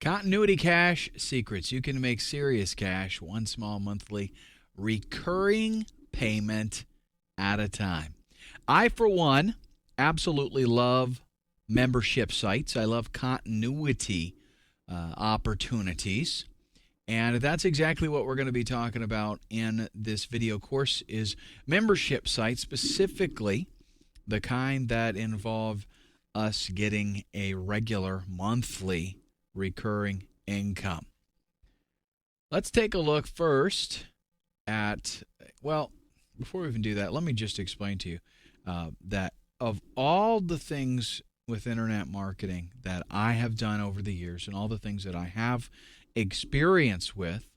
Continuity Cash Secrets. You can make serious cash one small monthly recurring payment at a time. I, for one, absolutely love membership sites. I love continuity opportunities. And that's exactly what we're going to be talking about in this video course is membership sites, specifically the kind that involve us getting a regular monthly recurring income. Let's take a look first at, well, before we even do that, let me just explain to you that of all the things with internet marketing that I have done over the years and all the things that I have experience with,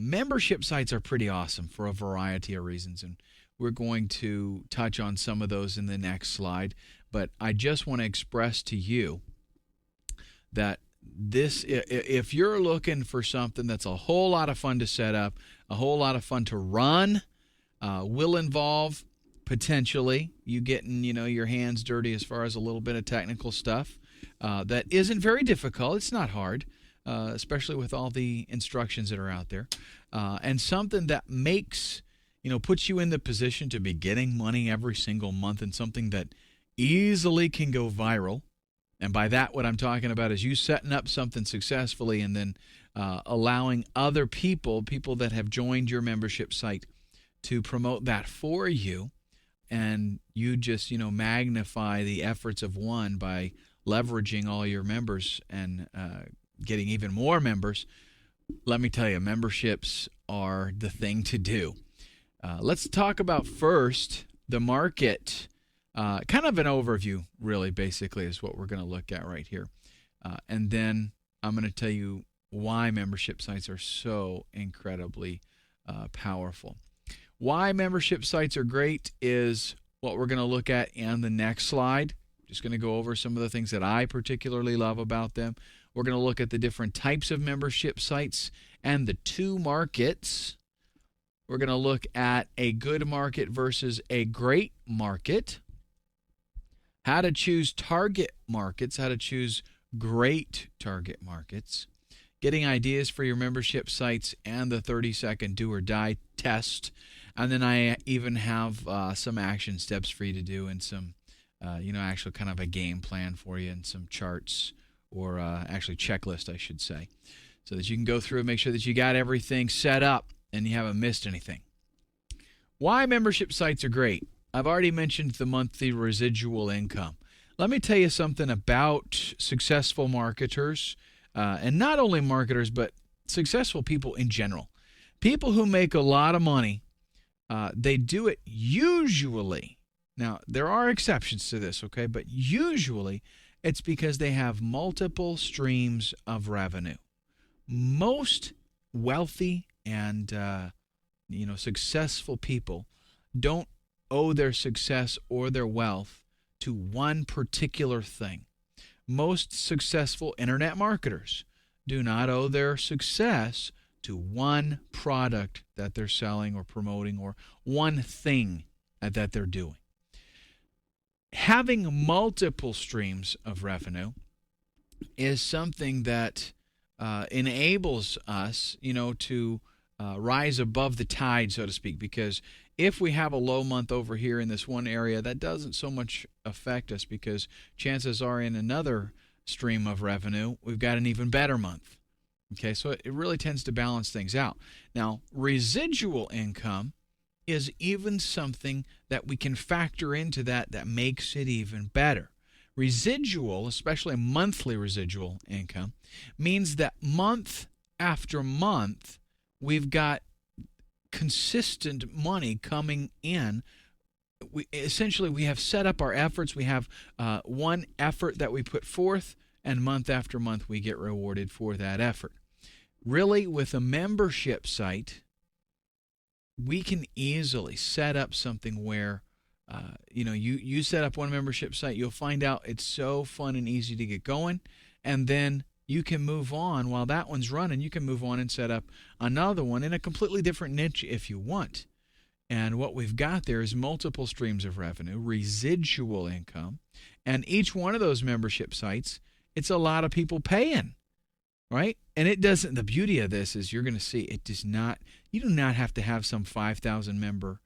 membership sites are pretty awesome for a variety of reasons, and we're going to touch on some of those in the next slide. But I just want to express to you that this, if you're looking for something that's a whole lot of fun to set up, a whole lot of fun to run, will involve potentially you getting your hands dirty as far as a little bit of technical stuff that isn't very difficult. It's not hard, especially with all the instructions that are out there, and something that makes puts you in the position to be getting money every single month, and something that easily can go viral. And by that, what I'm talking about is you setting up something successfully and then allowing other people that have joined your membership site to promote that for you. And you just, magnify the efforts of one by leveraging all your members and getting even more members. Let me tell you, memberships are the thing to do. Let's talk about first the market. Kind of an overview, really, basically, is what we're going to look at right here. And then I'm going to tell you why membership sites are so incredibly powerful. Why membership sites are great is what we're going to look at in the next slide. Just going to go over some of the things that I particularly love about them. We're going to look at the different types of membership sites and the two markets. We're going to look at a good market versus a great market. How to choose target markets, how to choose great target markets, getting ideas for your membership sites, and the 30-second do or die test. And then I even have some action steps for you to do, and some, actually kind of a game plan for you, and some charts, or actually checklist, I should say, so that you can go through and make sure that you got everything set up and you haven't missed anything. Why membership sites are great. I've already mentioned the monthly residual income. Let me tell you something about successful marketers, and not only marketers, but successful people in general. People who make a lot of money, they do it usually. Now, there are exceptions to this, okay? But usually it's because they have multiple streams of revenue. Most wealthy and successful people don't owe their success or their wealth to one particular thing. Most successful internet marketers do not owe their success to one product that they're selling or promoting, or one thing that they're doing. Having multiple streams of revenue is something that enables us, to rise above the tide, so to speak, because if we have a low month over here in this one area, that doesn't so much affect us, because chances are in another stream of revenue, we've got an even better month. Okay, so it really tends to balance things out. Now, residual income is even something that we can factor into that makes it even better. Residual, especially monthly residual income, means that month after month, we've got consistent money coming in. We have set up our efforts. We have one effort that we put forth, and month after month we get rewarded for that effort. Really, with a membership site, we can easily set up something where you set up one membership site, you'll find out it's so fun and easy to get going, and then you can move on. While that one's running, you can move on and set up another one in a completely different niche if you want. And what we've got there is multiple streams of revenue, residual income, and each one of those membership sites, it's a lot of people paying. right? And it doesn't, the beauty of this is you're going to see it does not, you do not have to have some 5,000 member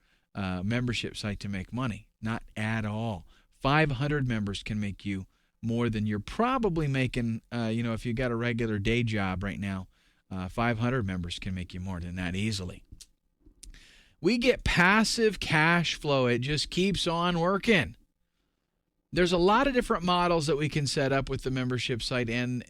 membership site to make money. Not at all. 500 members can make you more than you're probably making, if you got a regular day job right now. 500 members can make you more than that easily. We get passive cash flow. It just keeps on working. There's a lot of different models that we can set up with the membership site, and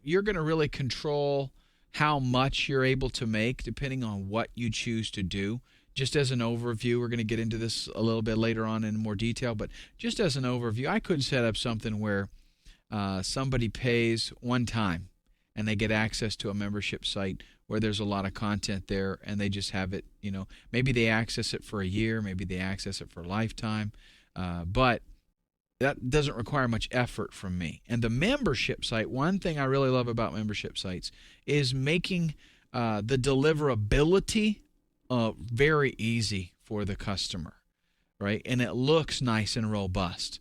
you're going to really control how much you're able to make depending on what you choose to do. Just as an overview, we're going to get into this a little bit later on in more detail, but just as an overview, I could set up something where somebody pays one time and they get access to a membership site where there's a lot of content there, and they just have it, maybe they access it for a year, maybe they access it for a lifetime, but that doesn't require much effort from me. And the membership site, one thing I really love about membership sites is making the deliverability very easy for the customer, right? And it looks nice and robust.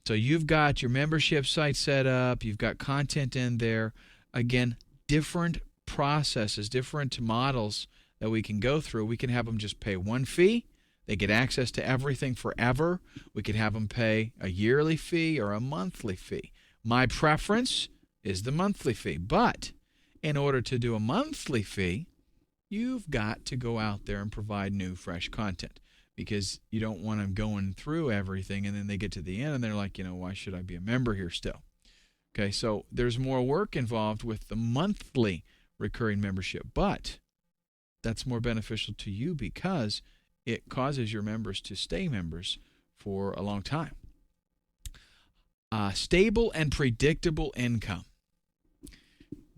So you've got your membership site set up, you've got content in there. Again, different processes, different models that we can go through. We can have them just pay one fee. They get access to everything forever. We could have them pay a yearly fee or a monthly fee. My preference is the monthly fee. But in order to do a monthly fee, you've got to go out there and provide new, fresh content, because you don't want them going through everything and then they get to the end and they're like, why should I be a member here still? Okay, so there's more work involved with the monthly recurring membership, but that's more beneficial to you because it causes your members to stay members for a long time. Stable and predictable income.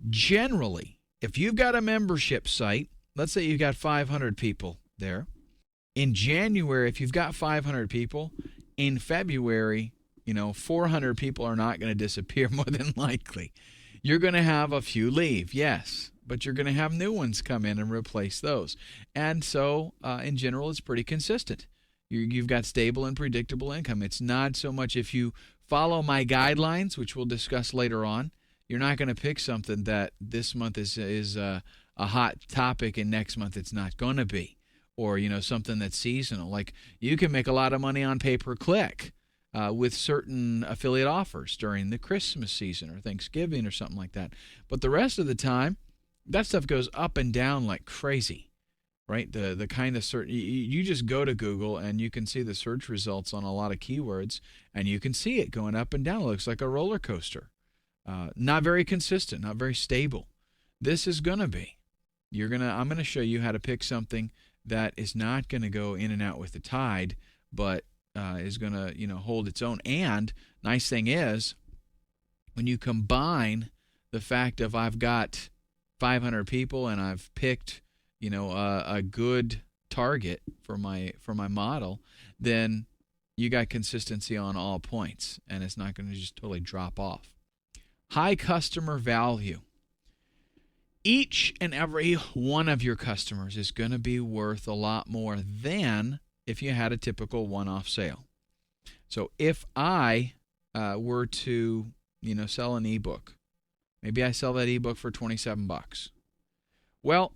Generally, if you've got a membership site, let's say you've got 500 people there. In January, if you've got 500 people, in February, 400 people are not going to disappear more than likely. You're going to have a few leave, yes, but you're going to have new ones come in and replace those. And so, in general, it's pretty consistent. You've got stable and predictable income. It's not so much if you follow my guidelines, which we'll discuss later on, you're not going to pick something that this month is a hot topic and next month it's not going to be. Or, something that's seasonal. Like you can make a lot of money on pay-per-click with certain affiliate offers during the Christmas season or Thanksgiving or something like that. But the rest of the time, that stuff goes up and down like crazy, right? The kind of search, you just go to Google and you can see the search results on a lot of keywords, and you can see it going up and down. It looks like a roller coaster. Not very consistent, not very stable. This is going to be. I'm going to show you how to pick something that is not going to go in and out with the tide, but is going to, hold its own. And nice thing is, when you combine the fact of I've got 500 people and I've picked, a good target for my model, then you got consistency on all points, and it's not going to just totally drop off. High customer value. Each and every one of your customers is going to be worth a lot more than if you had a typical one-off sale. So if I were to, sell an ebook, maybe I sell that ebook for $27. Well,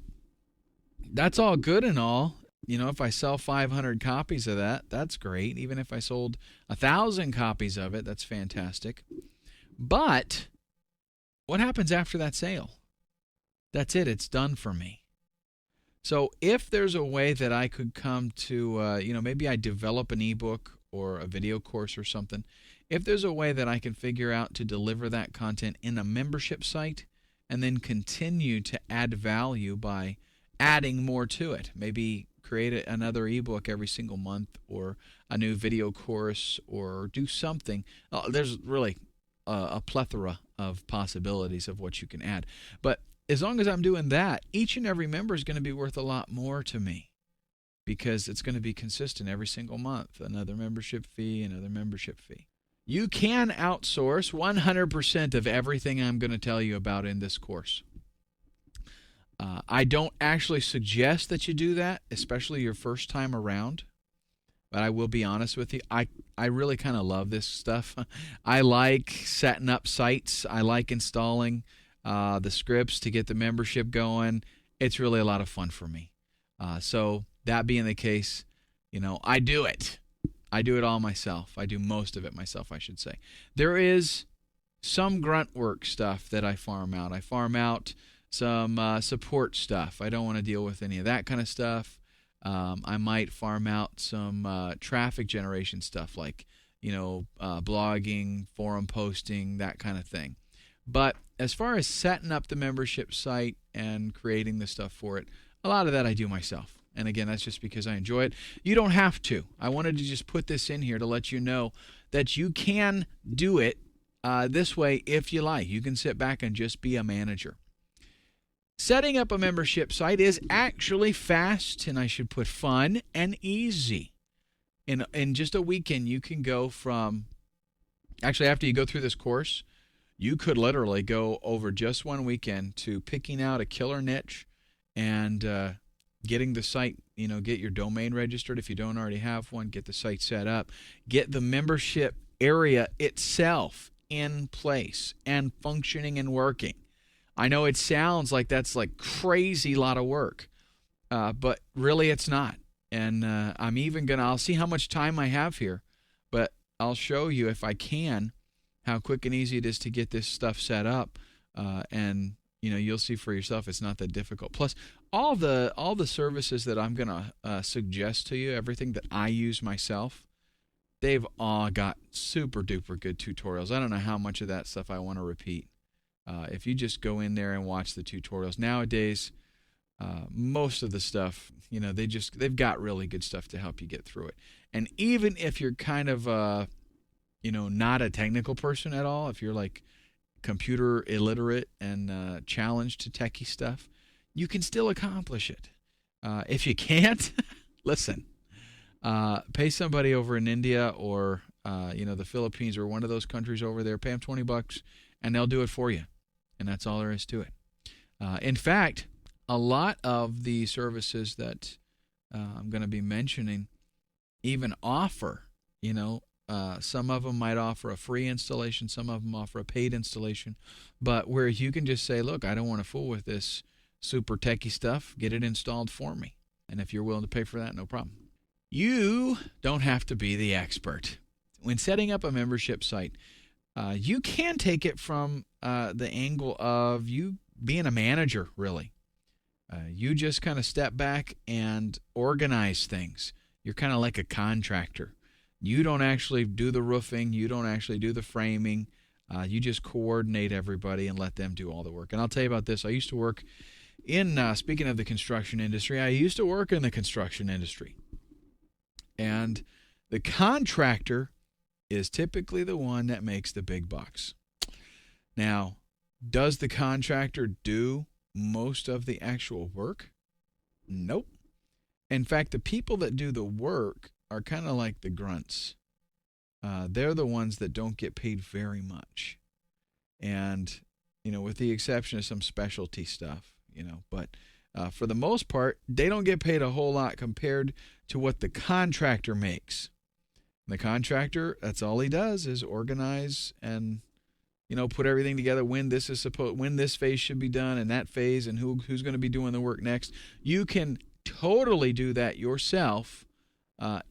that's all good and all. If I sell 500 copies of that, that's great. Even if I sold 1,000 copies of it, that's fantastic. But what happens after that sale? That's it. It's done for me. So if there's a way that I could come to, maybe I develop an ebook or a video course or something. If there's a way that I can figure out to deliver that content in a membership site and then continue to add value by adding more to it, maybe create another ebook every single month or a new video course or do something. There's really a plethora of possibilities of what you can add. But as long as I'm doing that, each and every member is going to be worth a lot more to me because it's going to be consistent every single month. Another membership fee, another membership fee. You can outsource 100% of everything I'm going to tell you about in this course. I don't actually suggest that you do that, especially your first time around. But I will be honest with you, I really kind of love this stuff. I like setting up sites. I like installing the scripts to get the membership going. It's really a lot of fun for me. So that being the case, I do it. I do it all myself. I do most of it myself, I should say. There is some grunt work stuff that I farm out. I farm out some support stuff. I don't want to deal with any of that kind of stuff. I might farm out some traffic generation stuff like, blogging, forum posting, that kind of thing. But as far as setting up the membership site and creating the stuff for it, a lot of that I do myself. And again, that's just because I enjoy it. You don't have to. I wanted to just put this in here to let you know that you can do it this way if you like. You can sit back and just be a manager. Setting up a membership site is actually fast, and I should put fun and easy. In just a weekend, you can go from, actually after you go through this course, you could literally go over just one weekend to picking out a killer niche and getting the site, get your domain registered if you don't already have one, get the site set up, get the membership area itself in place and functioning and working. I know it sounds like that's like crazy lot of work, but really it's not. And I'm even I'll see how much time I have here, but I'll show you if I can how quick and easy it is to get this stuff set up, and you'll see for yourself it's not that difficult. Plus, all the services that I'm going to suggest to you, everything that I use myself, they've all got super duper good tutorials. I don't know how much of that stuff I want to repeat. If you just go in there and watch the tutorials nowadays, most of the stuff, they've got really good stuff to help you get through it. And even if you're kind of not a technical person at all, if you're like computer illiterate and challenged to techie stuff, you can still accomplish it. If you can't, listen, pay somebody over in India or the Philippines or one of those countries over there, pay them $20 and they'll do it for you. And that's all there is to it. In fact, a lot of the services that I'm going to be mentioning even offer, some of them might offer a free installation, some of them offer a paid installation, but where you can just say, look, I don't want to fool with this super techie stuff, get it installed for me. And if you're willing to pay for that, no problem. You don't have to be the expert. When setting up a membership site, you can take it from the angle of you being a manager, really. You just kind of step back and organize things. You're kind of like a contractor. You don't actually do the roofing. You don't actually do the framing. You just coordinate everybody and let them do all the work. And I'll tell you about this. I used to work in, speaking of the construction industry, I used to work in the construction industry. And the contractor is typically the one that makes the big bucks. Now, does the contractor do most of the actual work? Nope. In fact, the people that do the work are kind of like the grunts. They're the ones that don't get paid very much. And, with the exception of some specialty stuff, but for the most part, they don't get paid a whole lot compared to what the contractor makes. The contractor, that's all he does is organize and, put everything together when this phase should be done and that phase and who's going to be doing the work next. You can totally do that yourself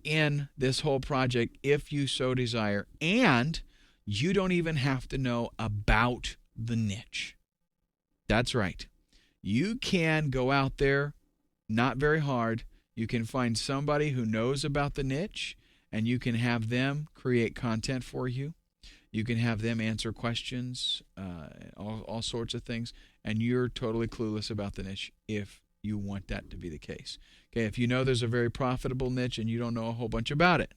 in this whole project if you so desire, and you don't even have to know about the niche. That's right. You can go out there, not very hard. You can find somebody who knows about the niche, and you can have them create content for you. You can have them answer questions, all sorts of things, and you're totally clueless about the niche if you want that to be the case. Okay, if you know there's a very profitable niche and you don't know a whole bunch about it,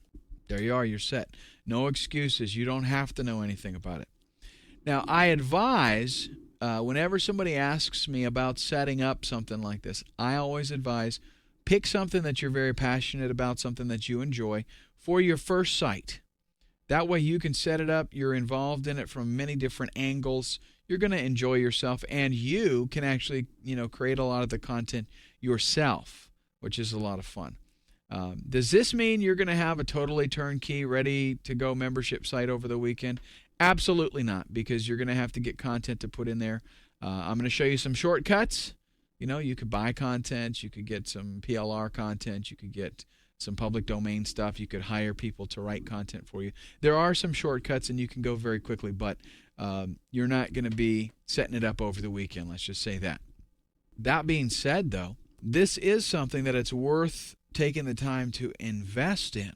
there you are, you're set. No excuses. You don't have to know anything about it. Now, I advise, whenever somebody asks me about setting up something like this, I always advise pick something that you're very passionate about, something that you enjoy for your first site. That way you can set it up. You're involved in it from many different angles. You're going to enjoy yourself, and you can actually, create a lot of the content yourself, which is a lot of fun. Does this mean you're going to have a totally turnkey, ready-to-go membership site over the weekend? Absolutely not, because you're going to have to get content to put in there I'm going to show you some shortcuts. You could buy content, you could get some PLR content, you could get some public domain stuff, you could hire people to write content for you. There are some shortcuts, and you can go very quickly, but you're not going to be setting it up over the weekend, let's just say that. That being said, though, this is something that it's worth taking the time to invest in,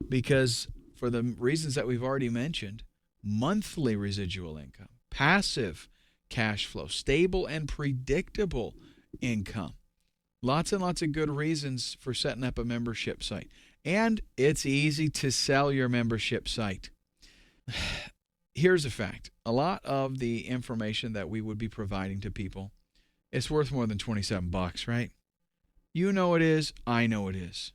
because for the reasons that we've already mentioned, monthly residual income, passive cash flow, stable and predictable income. Lots and lots of good reasons for setting up a membership site. And it's easy to sell your membership site. Here's a fact. A lot of the information that we would be providing to people, it's worth more than $27, right? You know it is. I know it is.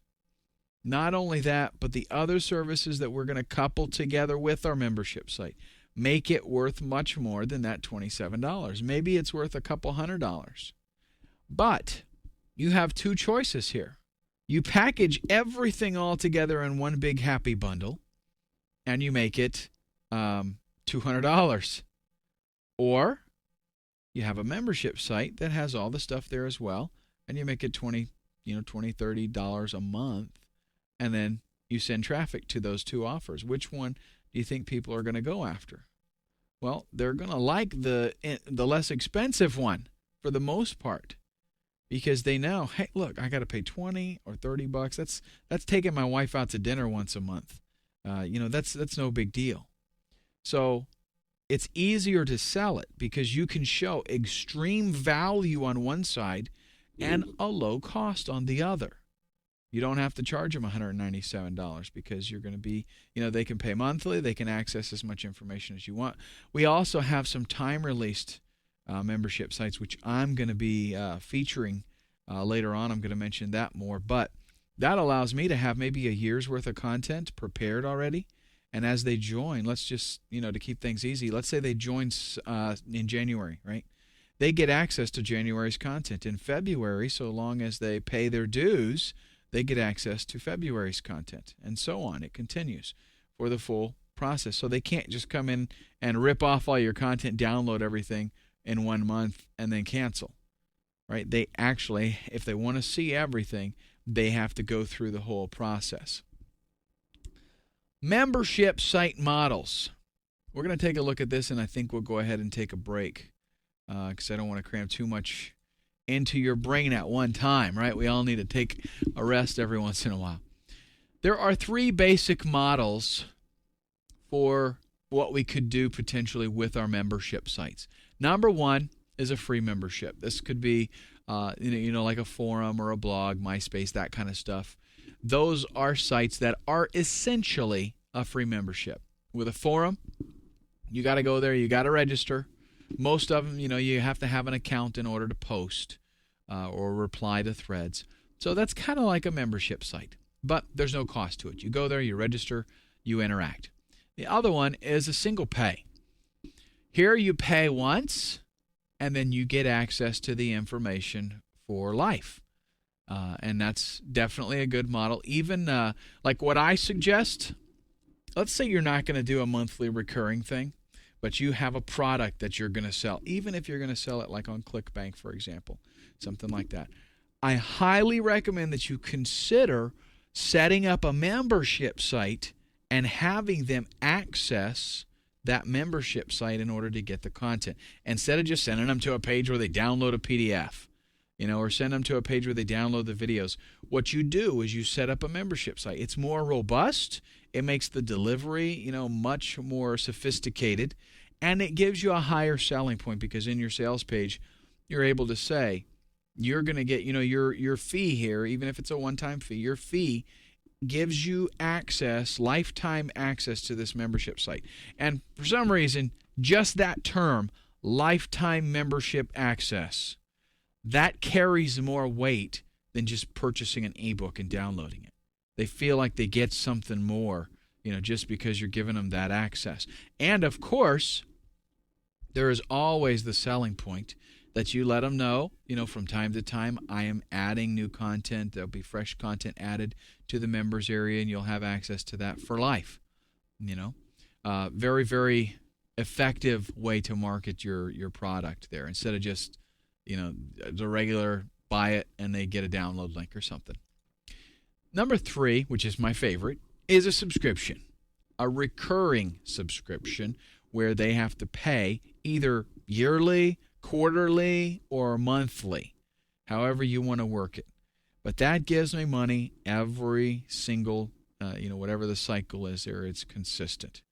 Not only that, but the other services that we're going to couple together with our membership site make it worth much more than that $27. Maybe it's worth a couple $100. But you have two choices here. You package everything all together in one big happy bundle, and you make it $200. Or you have a membership site that has all the stuff there as well, and you make it $20, $30 a month, and then you send traffic to those two offers. Which one do you think people are going to go after? Well, they're going to like the less expensive one for the most part, because they know, hey, look, I got to pay $20 or $30. That's taking my wife out to dinner once a month. That's no big deal. So it's easier to sell it because you can show extreme value on one side and a low cost on the other. You don't have to charge them $197 because you're going to be, they can pay monthly. They can access as much information as you want. We also have some time-released membership sites, which I'm going to be featuring later on. I'm going to mention that more. But that allows me to have maybe a year's worth of content prepared already. And as they join, let's just, to keep things easy, let's say they join in January, right? They get access to January's content. In February, so long as they pay their dues, they get access to February's content, and so on. It continues for the full process. So they can't just come in and rip off all your content, download everything in 1 month, and then cancel, right? They actually, if they want to see everything, they have to go through the whole process. Membership site models. We're going to take a look at this, and I think we'll go ahead and take a break because I don't want to cram too much into your brain at one time, right? We all need to take a rest every once in a while. There are 3 basic models for what we could do potentially with our membership sites. Number 1 is a free membership. This could be, like a forum or a blog, MySpace, that kind of stuff. Those are sites that are essentially a free membership. With a forum, you got to go there, you got to register. Most of them, you have to have an account in order to post or reply to threads. So that's kind of like a membership site, but there's no cost to it. You go there, you register, you interact. The other one is a single pay. Here you pay once, and then you get access to the information for life. And that's definitely a good model. Even like what I suggest, let's say you're not going to do a monthly recurring thing, but you have a product that you're going to sell, even if you're going to sell it like on ClickBank, for example, something like that. I highly recommend that you consider setting up a membership site and having them access that membership site in order to get the content, instead of just sending them to a page where they download a PDF, or send them to a page where they download the videos. What you do is you set up a membership site. It's more robust. It makes the delivery, much more sophisticated, and it gives you a higher selling point because in your sales page, you're able to say you're going to get, your fee here, even if it's a one-time fee, your fee gives you access, lifetime access to this membership site. And for some reason, just that term, lifetime membership access, that carries more weight than just purchasing an ebook and downloading it. They feel like they get something more, just because you're giving them that access. And of course, there is always the selling point that you let them know, from time to time, I am adding new content. There'll be fresh content added to the members area, and you'll have access to that for life. Very, very effective way to market your product there, instead of just, the regular buy it and they get a download link or something. Number 3, which is my favorite, is a subscription, a recurring subscription where they have to pay either yearly, quarterly, or monthly, however you want to work it. But that gives me money every single, whatever the cycle is there, it's consistent.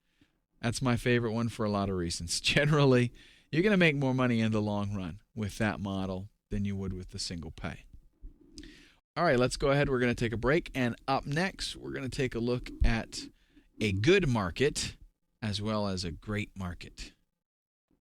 That's my favorite one for a lot of reasons. Generally, you're going to make more money in the long run with that model than you would with the single pay. All right, let's go ahead. We're going to take a break. And up next, we're going to take a look at a good market as well as a great market.